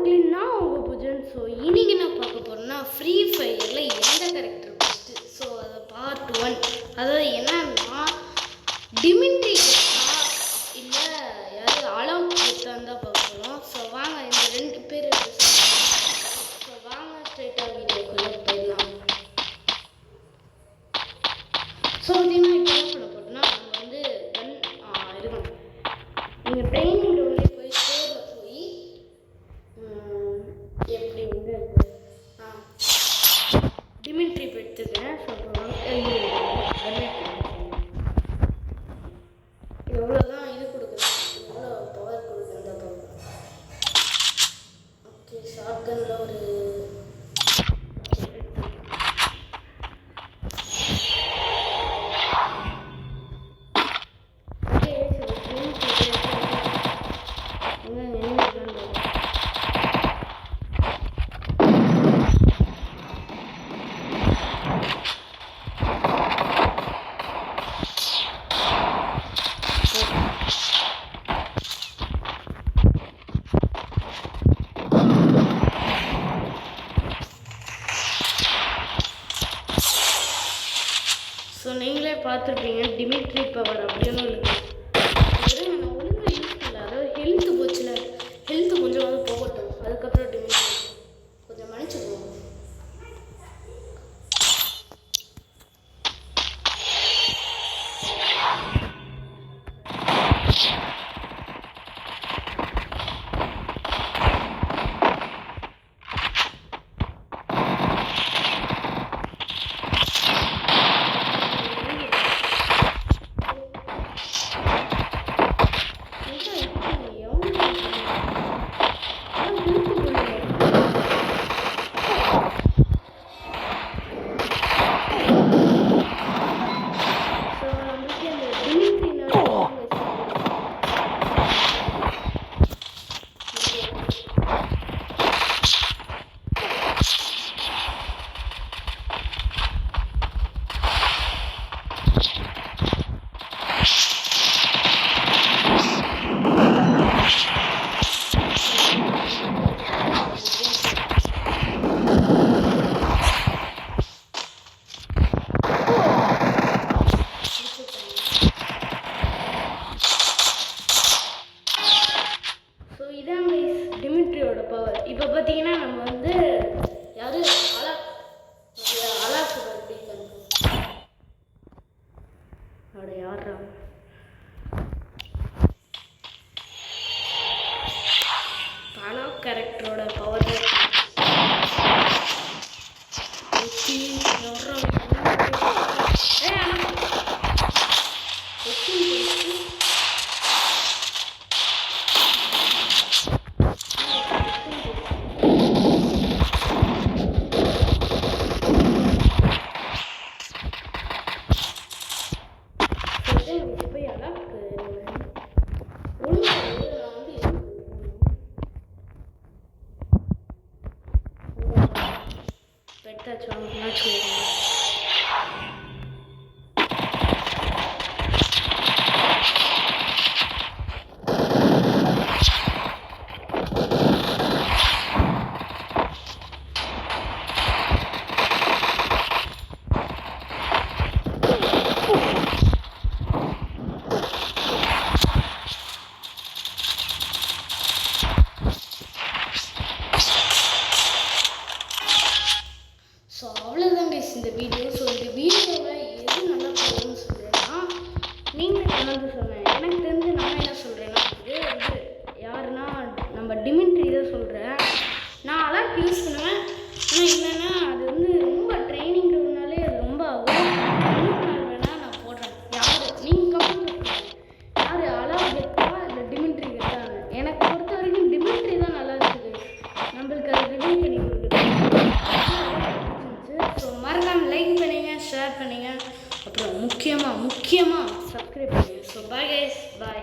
மக்களே, நான் உங்கள் புஜன். ஸோ இன்றைக்கி என்ன பார்க்க போகிறேன்னா, ஃப்ரீ ஃபயரில் எந்த கேரக்டர் பெஸ்ட்டு. ஸோ அதை பார்ட் 1. அதாவது என்னன்னா, டிமிட்ரி கெத்தா இல்லை யாரும் அலோக் கெத்தான்னு தான் பார்க்க போகிறோம். ஸோ வாங்க இந்த 2 பேர். ஸோ வாங்க ஸ்ட்ரெயிட்டாக வீடியோக்குள்ளே போயிடலாம். ஸோ பார்த்தீங்கன்னா இப்போ என்ன பண்ண போகிறோம்னா, நம்ம வந்து இருக்கணும். நீங்கள் ட்ரெயினிங் ரூம்லேயே போய் ஸ்டோரில் போய் எப்படி வந்து டிமிட்ரி எடுத்துக்கிறேன். ஸோ எவ்வளோதான் இது கொடுக்குறேன், எவ்வளோ பவர் கொடுக்குறேன் தான் பார்ப்போம். ஓகே, ஷார்ட்கனில் ஒரு ஸோ நீங்களே பார்த்துருப்பீங்க டிமிட்ரி பவர் அப்படின்னு இருக்கு. நான் ஒழுங்காக யூஸ் பண்ணல. அதாவது ஹெல்த்து போச்சுல, ஹெல்த்து கொஞ்சம் வந்து போகட்டும், அதுக்கப்புறம் டிமிட்ரி கொஞ்சம் மன்னிச்சுக்குவோம். டிமிட்ரியோட பவர் இப்போ பார்த்தீங்கன்னா நம்ம வந்து யாரு அலாக் அப்படி யாரா அலாக் கேரக்டரோட பவர் ஸோ அவ்வளோதான் கைஸ் இந்த வீடியோ. ஸோ இந்த வீடியோவில் எது நல்லா போகுதுன்னு சொல்கிறேன்னா, நீங்களே கமெண்ட் சொன்னேன். எனக்கு தெரிஞ்சு நான் என்ன சொல்கிறேன்னா, இது வந்து யாருன்னா நம்ம டிமிட்ரி தான் சொல்கிறேன். நான் அலாக் யூஸ் பண்ணுவேன். ஆனால் என்னென்னா அது வந்து ரொம்ப ட்ரைனிங் ரூம்னாலே அது ரொம்ப வேணால் நான் போடுறேன். யார் நீங்கள் கமெண்ட் சொல்லுங்கள், யார் அலாக் கெத்தா இல்லை டிமிட்ரி கெத்தான்னு. எனக்கு பொறுத்த வரைக்கும் டிமிட்ரி தான் நல்லா இருக்குது. நம்மளுக்கு அது ரிவீல் பண்ணி கொடுக்குது. ஸோ மறக்காமல் லைக் பண்ணுங்க, ஷேர் பண்ணுங்க, அப்புறம் முக்கியமாக சப்ஸ்கிரைப் பண்ணுங்க. ஸோ பாய் கைஸ், பாய்.